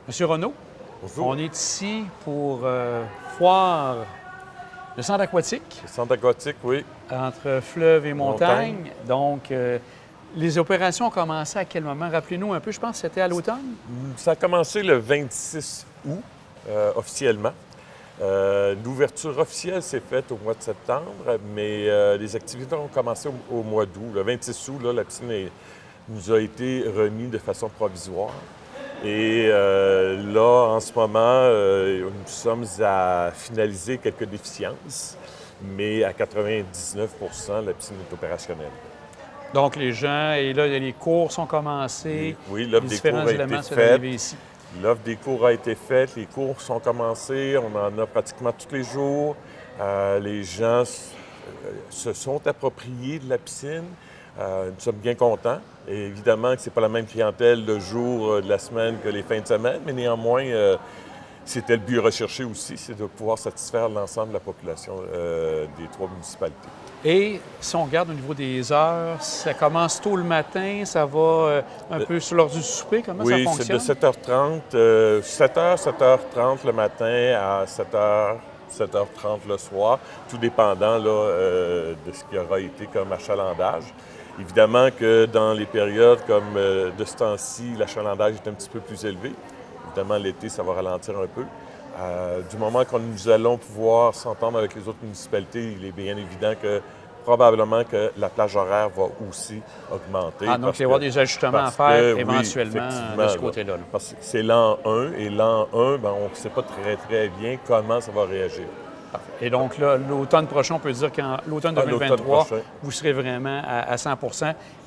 Monsieur Renaud, Bonjour. on est ici pour foire le centre aquatique Le centre aquatique, oui. entre fleuve et montagne. Donc, les opérations ont commencé à quel moment? Rappelez-nous un peu, je pense que c'était à l'automne. Ça a commencé le 26 août, officiellement. L'ouverture officielle s'est faite au mois de septembre, mais les activités ont commencé au mois d'août. Le 26 août, là, la piscine nous a été remise de façon provisoire. Et là, en ce moment, nous sommes à finaliser quelques déficiences, mais à 99 la piscine est opérationnelle. Donc, les gens, et là, les cours sont commencés. Oui, Les l'offre des cours différents a éléments été sont faite. arrivés ici. L'offre des cours a été faite, les cours sont commencés, on en a pratiquement tous les jours. Les gens se sont appropriés de la piscine. Nous sommes bien contents. Et évidemment que ce n'est pas la même clientèle le jour de la semaine que les fins de semaine, mais néanmoins, c'était le but recherché aussi, c'est de pouvoir satisfaire l'ensemble de la population des 3 municipalités. Et si on regarde au niveau des heures, ça commence tôt le matin, ça va un peu sur l'heure du souper, comment ça Oui, fonctionne? c'est de 7h30, 7h, 7h30 le matin à 7h, 7h30 le soir, tout dépendant là, de ce qui aura été comme achalandage. Évidemment que dans les périodes comme de ce temps-ci, l'achalandage est un petit peu plus élevé. Évidemment, l'été, ça va ralentir un peu. Du moment que nous allons pouvoir s'entendre avec les autres municipalités, il est bien évident que probablement que la plage horaire va aussi augmenter. Ah, donc il va y avoir des ajustements à faire éventuellement de ce côté-là. Là. Parce que c'est l'an 1, et l'an 1, bien, on ne sait pas très bien comment ça va réagir. Et donc là, l'automne prochain, on peut dire qu'en l'automne 2023, vous serez vraiment à 100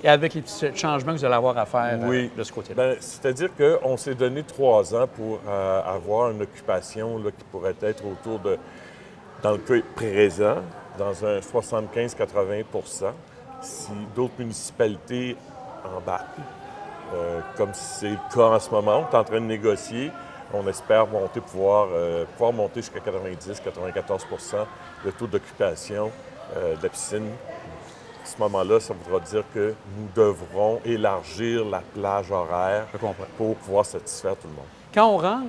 et avec les petits changements que vous allez avoir à faire de ce côté-là. Bien, c'est-à-dire qu'on s'est donné 3 ans pour avoir une occupation là, qui pourrait être autour de, dans le cas présent, dans un 75-80 si d'autres municipalités embarquent, comme c'est le cas en ce moment, on est en train de négocier. On espère pouvoir monter jusqu'à 90-94 le taux d'occupation de la piscine. À ce moment-là, ça voudra dire que nous devrons élargir la plage horaire pour pouvoir satisfaire tout le monde. Quand on rentre,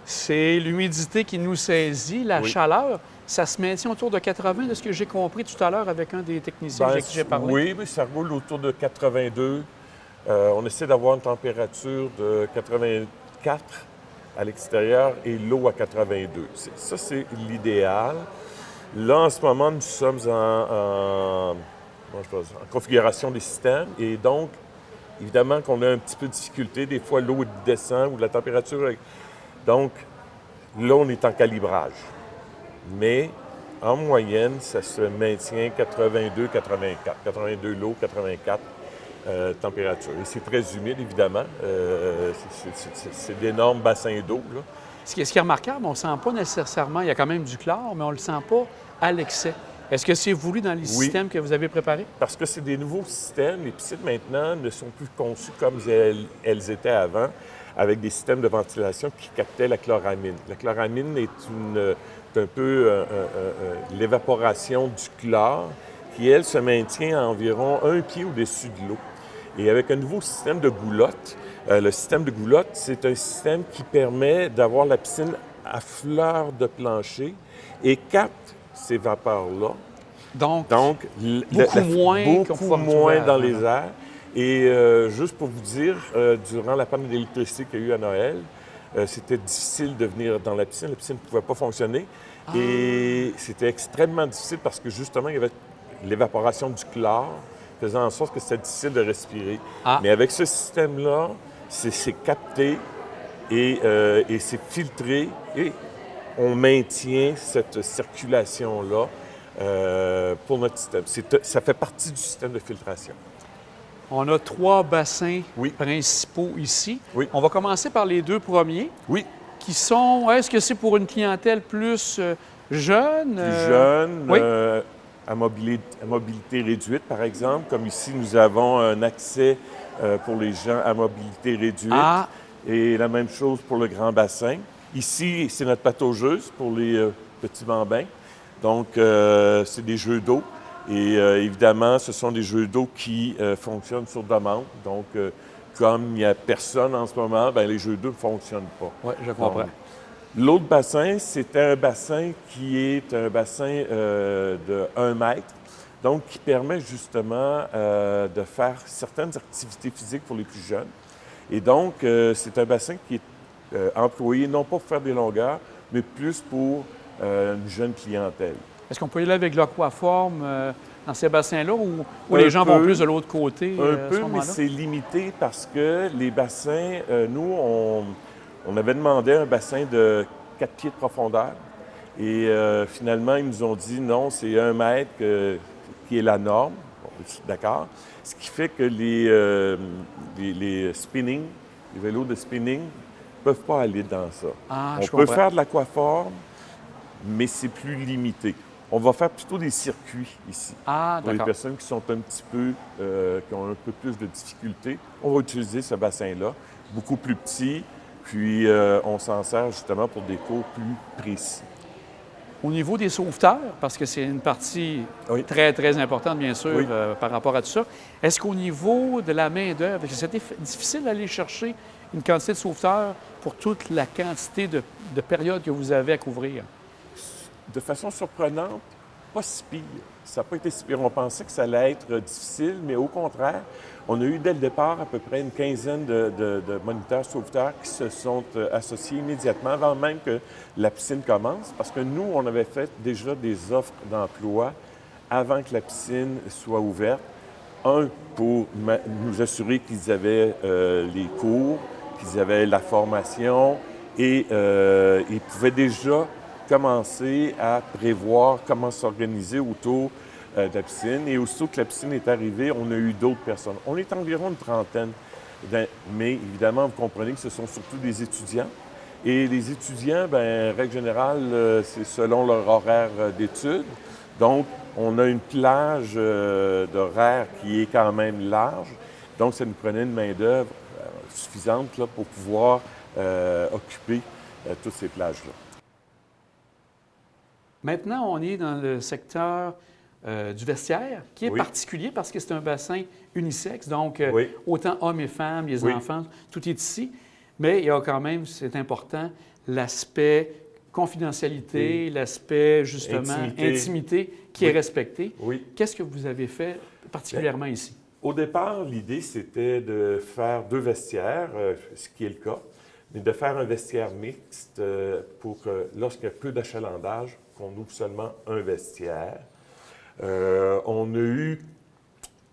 c'est l'humidité qui nous saisit, la chaleur. Ça se maintient autour de 80, de ce que j'ai compris tout à l'heure avec un des techniciens avec qui j'ai parlé. Oui, mais ça roule autour de 82. On essaie d'avoir une température de 84 à l'extérieur et l'eau à 82. Ça, c'est l'idéal. Là, en ce moment, nous sommes en configuration des systèmes et donc, évidemment qu'on a un petit peu de difficulté. Des fois, l'eau descend ou la température... Donc, là, on est en calibrage. Mais, en moyenne, ça se maintient 82-84. 82 l'eau, 84 température. Et c'est très humide, évidemment. C'est d'énormes bassins d'eau, là. Ce qui est remarquable, on ne sent pas nécessairement, il y a quand même du chlore, mais on ne le sent pas à l'excès. Est-ce que c'est voulu dans les systèmes que vous avez préparés? Parce que c'est des nouveaux systèmes. Les piscines, maintenant, ne sont plus conçues comme elles étaient avant, avec des systèmes de ventilation qui captaient la chloramine. La chloramine est un peu l'évaporation du chlore qui, elle, se maintient à environ 1 pied au-dessus de l'eau. Et avec un nouveau système de goulotte, le système de goulotte, c'est un système qui permet d'avoir la piscine à fleur de plancher et capte ces vapeurs-là. Donc beaucoup moins dans les airs. airs. Et juste pour vous dire, durant la panne d'électricité qu'il y a eu à Noël, c'était difficile de venir dans la piscine. La piscine ne pouvait pas fonctionner. Et c'était extrêmement difficile parce que justement, il y avait l'évaporation du chlore faisant en sorte que c'était difficile de respirer. Mais avec ce système-là, c'est capté et c'est filtré et on maintient cette circulation-là pour notre système. Ça fait partie du système de filtration. On a 3 bassins principaux ici. Oui. On va commencer par les 2 premiers. Oui. Qui sont, est-ce que c'est pour une clientèle plus jeune? Plus jeune, à mobilité réduite, par exemple. Comme ici, nous avons un accès pour les gens à mobilité réduite. Et la même chose pour le grand bassin. Ici, c'est notre pataugeuse pour les petits bambins. Donc, c'est des jeux d'eau. Et évidemment, ce sont des jeux d'eau qui fonctionnent sur demande. Donc, comme il n'y a personne en ce moment, bien, les jeux d'eau ne fonctionnent pas. Oui, je comprends. L'autre bassin, c'était un bassin qui est un bassin de 1 mètre, donc qui permet justement de faire certaines activités physiques pour les plus jeunes. Et donc, c'est un bassin qui est employé non pas pour faire des longueurs, mais plus pour une jeune clientèle. Est-ce qu'on peut y aller avec l'aquaforme dans ces bassins-là ou les gens vont plus de l'autre côté? Un peu, mais c'est limité parce que les bassins, nous, on avait demandé un bassin de 4 pieds de profondeur et finalement, ils nous ont dit non, c'est 1 mètre qui est la norme. Bon, je suis d'accord. Ce qui fait que les spinning, les vélos de spinning, ne peuvent pas aller dans ça. Ah, on peut faire de l'aquaforme, mais c'est plus limité. On va faire plutôt des circuits ici. Ah, pour les personnes qui sont un petit peu, qui ont un peu plus de difficultés, on va utiliser ce bassin-là, beaucoup plus petit, puis on s'en sert justement pour des cours plus précis. Au niveau des sauveteurs, parce que c'est une partie très, très importante, bien sûr, par rapport à tout ça, est-ce qu'au niveau de la main-d'œuvre, est-ce que c'était difficile d'aller chercher une quantité de sauveteurs pour toute la quantité de périodes que vous avez à couvrir? De façon surprenante, pas si pire. Ça n'a pas été si pire. On pensait que ça allait être difficile, mais au contraire, on a eu dès le départ à peu près une quinzaine de moniteurs sauveteurs qui se sont associés immédiatement avant même que la piscine commence, parce que nous, on avait fait déjà des offres d'emploi avant que la piscine soit ouverte. Un, pour nous assurer qu'ils avaient les cours, qu'ils avaient la formation et ils pouvaient déjà commencer à prévoir comment s'organiser autour de la piscine. Et aussitôt que la piscine est arrivée, on a eu d'autres personnes. On est environ une trentaine, mais évidemment, vous comprenez que ce sont surtout des étudiants. Et les étudiants, bien, règle générale, c'est selon leur horaire d'études. Donc, on a une plage d'horaire qui est quand même large. Donc, ça nous prenait une main-d'œuvre suffisante là, pour pouvoir occuper toutes ces plages-là. Maintenant, on est dans le secteur du vestiaire, qui est particulier parce que c'est un bassin unisexe, donc autant hommes et femmes, les enfants, tout est ici. Mais il y a quand même, c'est important, l'aspect confidentialité, l'aspect, justement, intimité qui est respecté. Qu'est-ce que vous avez fait particulièrement ici? Au départ, l'idée, c'était de faire 2 vestiaires, ce qui est le cas, mais de faire un vestiaire mixte pour que, lorsqu'il y a peu d'achalandage, qu'on ouvre seulement un vestiaire. On a eu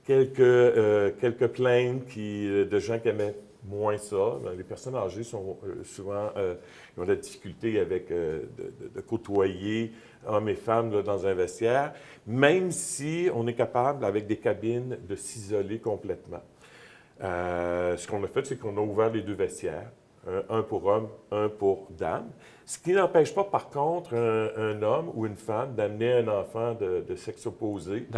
quelques plaintes de gens qui aimaient moins ça. Les personnes âgées sont souvent ils ont de la difficulté avec de côtoyer hommes et femmes là, dans un vestiaire, même si on est capable, avec des cabines, de s'isoler complètement. Ce qu'on a fait, c'est qu'on a ouvert les 2 vestiaires, un pour hommes, un pour dames. Ce qui n'empêche pas, par contre, un homme ou une femme d'amener un enfant de sexe opposé,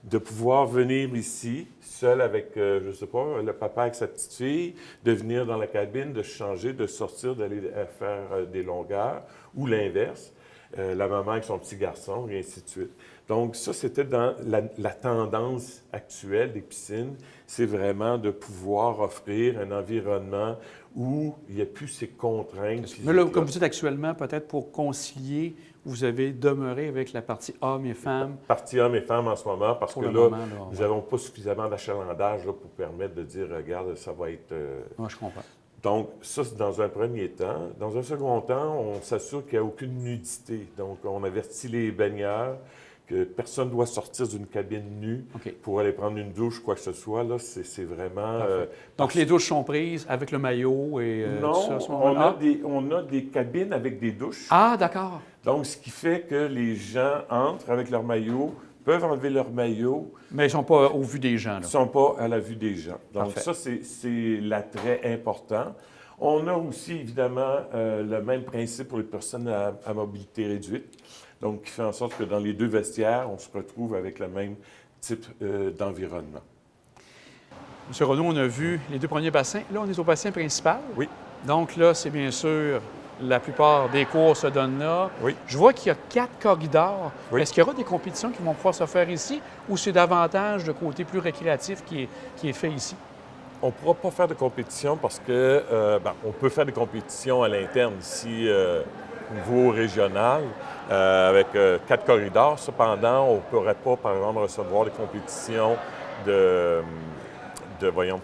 de pouvoir venir ici, seul avec, je ne sais pas, le papa avec sa petite fille, de venir dans la cabine, de se changer, de sortir, d'aller faire des longueurs, ou l'inverse, la maman avec son petit garçon, et ainsi de suite. Donc ça, c'était dans la tendance actuelle des piscines, c'est vraiment de pouvoir offrir un environnement où il n'y a plus ces contraintes. Mais là, comme vous dites actuellement, peut-être pour concilier, vous avez demeuré avec la partie hommes et femmes. Partie hommes et femmes en ce moment, parce que là, nous n'avons pas suffisamment d'achalandage pour permettre de dire, regarde, ça va être... Moi, je comprends. Donc, ça, c'est dans un premier temps. Dans un second temps, on s'assure qu'il n'y a aucune nudité. Donc, on avertit les baigneurs que personne ne doit sortir d'une cabine nue pour aller prendre une douche, quoi que ce soit. Là, c'est vraiment... Donc, les douches sont prises avec le maillot et non, tout ça à ce moment-là? On a des cabines avec des douches. Ah, d'accord. Donc, ce qui fait que les gens entrent avec leur maillot, peuvent enlever leur maillot. Mais ils ne sont pas au vu des gens, là. Ils ne sont pas à la vue des gens. Donc, Parfait. ça, c'est l'attrait important. On a aussi, évidemment, le même principe pour les personnes à mobilité réduite. Donc, qui fait en sorte que dans les 2 vestiaires, on se retrouve avec le même type d'environnement. M. Renaud, on a vu les 2 premiers bassins. Là, on est au bassin principal. Oui. Donc là, c'est bien sûr, la plupart des cours se donnent là. Oui. Je vois qu'il y a 4 corridors. Oui. Est-ce qu'il y aura des compétitions qui vont pouvoir se faire ici ou c'est davantage le côté plus récréatif qui est fait ici? on ne pourra pas faire de compétition parce que on peut faire des compétitions à l'interne ici, au niveau régional, avec 4 corridors. Cependant, on ne pourrait pas, par exemple, recevoir des compétitions voyons.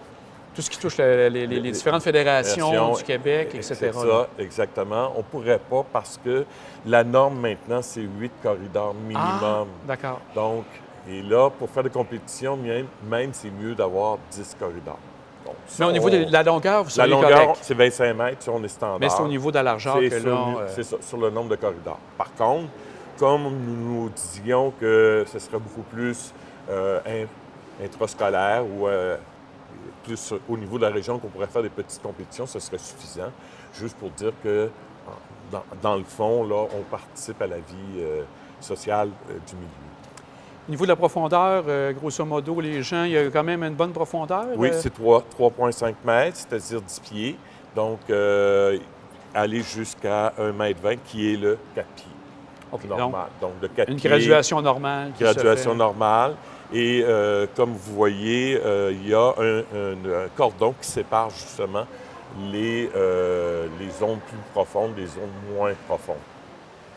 Tout ce qui touche les différentes fédérations du Québec, etc. C'est ça, exactement. On ne pourrait pas parce que la norme maintenant, c'est 8 corridors minimum. Ah, d'accord. Donc, et là, pour faire des compétitions, même c'est mieux d'avoir 10 corridors. Donc, mais au niveau de la longueur, vous savez correct. La longueur, c'est 25 mètres, on est standard. Mais c'est au niveau de la largeur que là... C'est ça, sur le nombre de corridors. Par contre, comme nous disions que ce serait beaucoup plus intrascolaire ou plus au niveau de la région qu'on pourrait faire des petites compétitions, ce serait suffisant. Juste pour dire que, dans le fond, là, on participe à la vie sociale du milieu. Au niveau de la profondeur, grosso modo, les gens, il y a quand même une bonne profondeur? Oui, c'est 3,5 mètres, c'est-à-dire 10 pieds. Donc, aller jusqu'à 1,20 m, qui est le 4 pieds. Okay, normal. Donc, de 4 une pieds, graduation normale. Graduation normale. Et comme vous voyez, il y a un cordon qui sépare justement les zones plus profondes des zones moins profondes.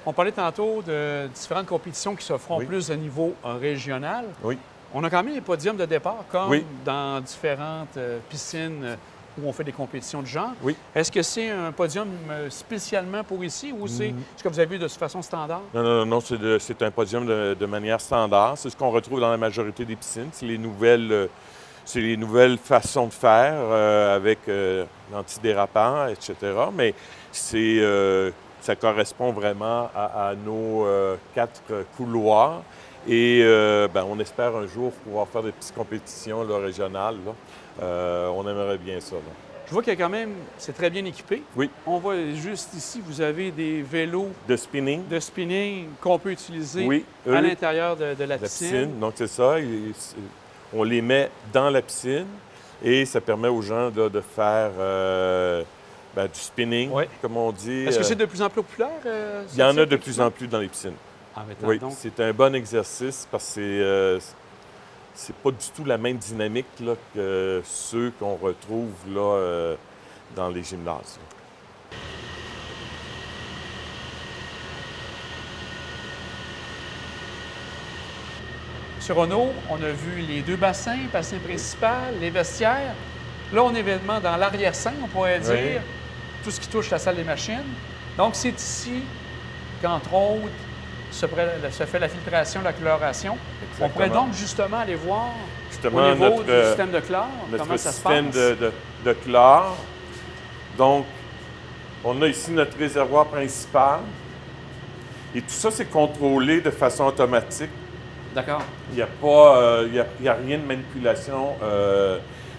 On parlait tantôt de différentes compétitions qui se feront plus au niveau régional. Oui. On a quand même les podiums de départ, comme oui. dans différentes piscines où on fait des compétitions de genre. Oui. Est-ce que c'est un podium spécialement pour ici ou c'est ce que vous avez vu de façon standard? Non, c'est un podium de manière standard. C'est ce qu'on retrouve dans la majorité des piscines. C'est les nouvelles façons de faire avec l'antidérapant, etc. Mais ça correspond vraiment à nos 4 couloirs. Et on espère un jour pouvoir faire des petites compétitions là, régionales. Là. On aimerait bien ça. Là. Je vois qu'il y a quand même, c'est très bien équipé. Oui. On voit juste ici, vous avez des vélos de spinning qu'on peut utiliser à l'intérieur de la piscine. Donc, c'est ça. On les met dans la piscine et ça permet aux gens de faire du spinning, comme on dit. Est-ce que c'est de plus en plus populaire? Il y en a de plus en plus dans les piscines. Ah, oui, c'est un bon exercice parce que c'est pas du tout la même dynamique là, que ceux qu'on retrouve là, dans les gymnases. Sur Renaud, on a vu les 2 bassins, bassin principal, les vestiaires. Là, on est vraiment dans l'arrière-scène, on pourrait dire, tout ce qui touche la salle des machines. Donc, c'est ici qu'entre autres, se fait la filtration, la chloration. Exactement. On pourrait donc justement aller voir au niveau du système de chlore, comment ça se passe. Notre système de chlore. Donc, on a ici notre réservoir principal. Et tout ça, c'est contrôlé de façon automatique. D'accord. Il n'y a pas, il y a rien de manipulation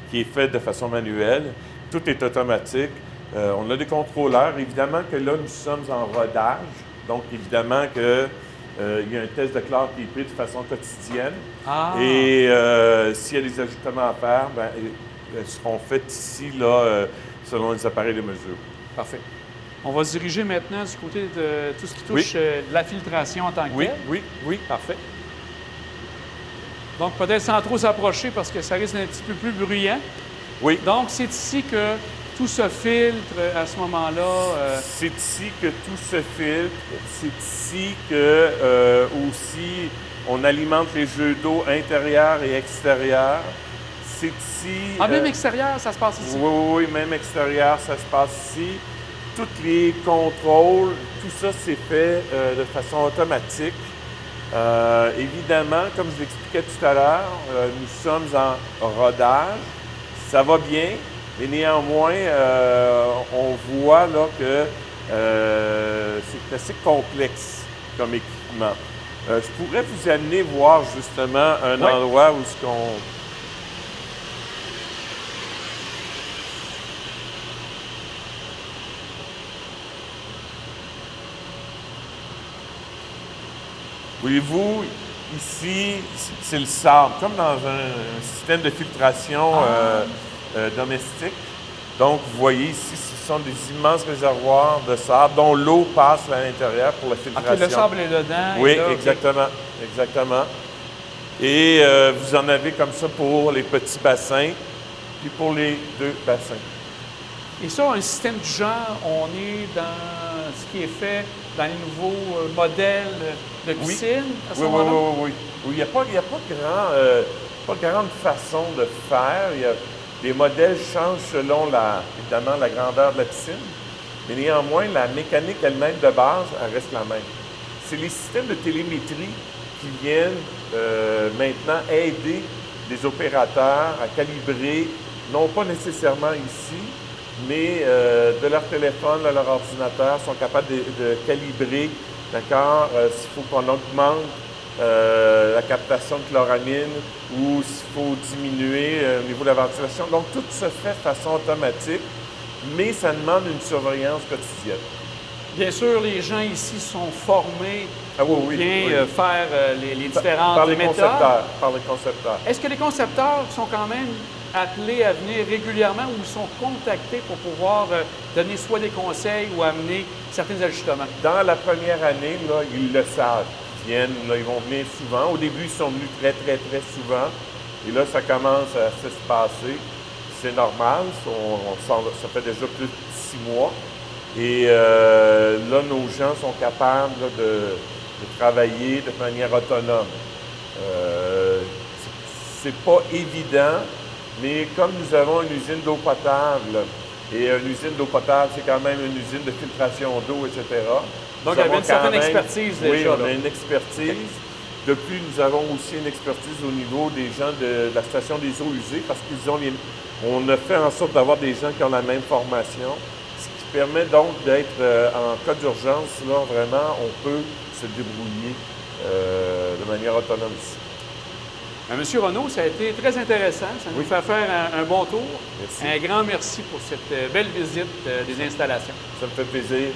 qui est faite de façon manuelle. Tout est automatique. On a des contrôleurs. Évidemment que là, nous sommes en rodage. Donc, évidemment que il y a un test de chlore qui est pris de façon quotidienne. Ah. Et s'il y a des ajustements à faire, ils seront faits ici, là, selon les appareils de mesure. Parfait. On va se diriger maintenant du côté de tout ce qui touche la filtration en tant que telle. Oui. Parfait. Donc, peut-être sans trop s'approcher parce que ça risque d'être un petit peu plus bruyant. Oui. Donc, c'est ici que tout se filtre à ce moment-là. C'est ici que tout se filtre. C'est ici que aussi on alimente les jeux d'eau intérieurs et extérieurs. C'est ici. Même extérieur, ça se passe ici? Oui, même extérieur, ça se passe ici. Tous les contrôles, tout ça, c'est fait de façon automatique. Évidemment, comme je l'expliquais tout à l'heure, nous sommes en rodage. Ça va bien, mais néanmoins, on voit là que c'est assez complexe comme équipement. Je pourrais vous amener voir justement un endroit où ce qu'on... Voyez-vous, ici, c'est le sable, comme dans un système de filtration domestique. Donc, vous voyez ici, ce sont des immenses réservoirs de sable dont l'eau passe à l'intérieur pour la filtration. Okay, le sable est dedans. Oui, là, exactement. Et vous en avez comme ça pour les petits bassins. puis pour les 2 bassins. Et ça, un système du genre, on est dans ce qui est fait dans les nouveaux modèles de piscine à ce moment-là? Oui. Il n'y a pas grande façon de faire. Les modèles changent selon, évidemment, la grandeur de la piscine, mais néanmoins, la mécanique elle-même de base, elle reste la même. C'est les systèmes de télémétrie qui viennent maintenant aider les opérateurs à calibrer, non pas nécessairement ici, mais de leur téléphone, de leur ordinateur, sont capables de calibrer, d'accord, s'il faut qu'on augmente la captation de chloramine ou s'il faut diminuer au niveau de la ventilation. Donc, tout se fait de façon automatique, mais ça demande une surveillance quotidienne. Bien sûr, les gens ici sont formés pour bien faire les différentes par les méthodes. Par les concepteurs. Est-ce que les concepteurs sont quand même appelés à venir régulièrement ou sont contactés pour pouvoir donner soit des conseils ou amener certains ajustements? Dans la première année, là, ils le savent. Ils viennent, là, ils vont venir souvent. Au début, ils sont venus très, très, très souvent. Et là, ça commence à se passer. C'est normal. Ça fait déjà plus de 6 mois. Et là, nos gens sont capables là, de travailler de manière autonome. C'est pas évident, mais comme nous avons une usine d'eau potable, et une usine d'eau potable, c'est quand même une usine de filtration d'eau, etc. Donc, il y avait une certaine expertise déjà. Oui, on a une expertise. Depuis, nous avons aussi une expertise au niveau des gens de la station des eaux usées, parce on a fait en sorte d'avoir des gens qui ont la même formation, ce qui permet donc d'être, en cas d'urgence, là, vraiment, on peut se débrouiller de manière autonome ici. Monsieur Renaud, ça a été très intéressant. Ça nous fait faire un bon tour. Merci. Un grand merci pour cette belle visite des installations. Ça me fait plaisir.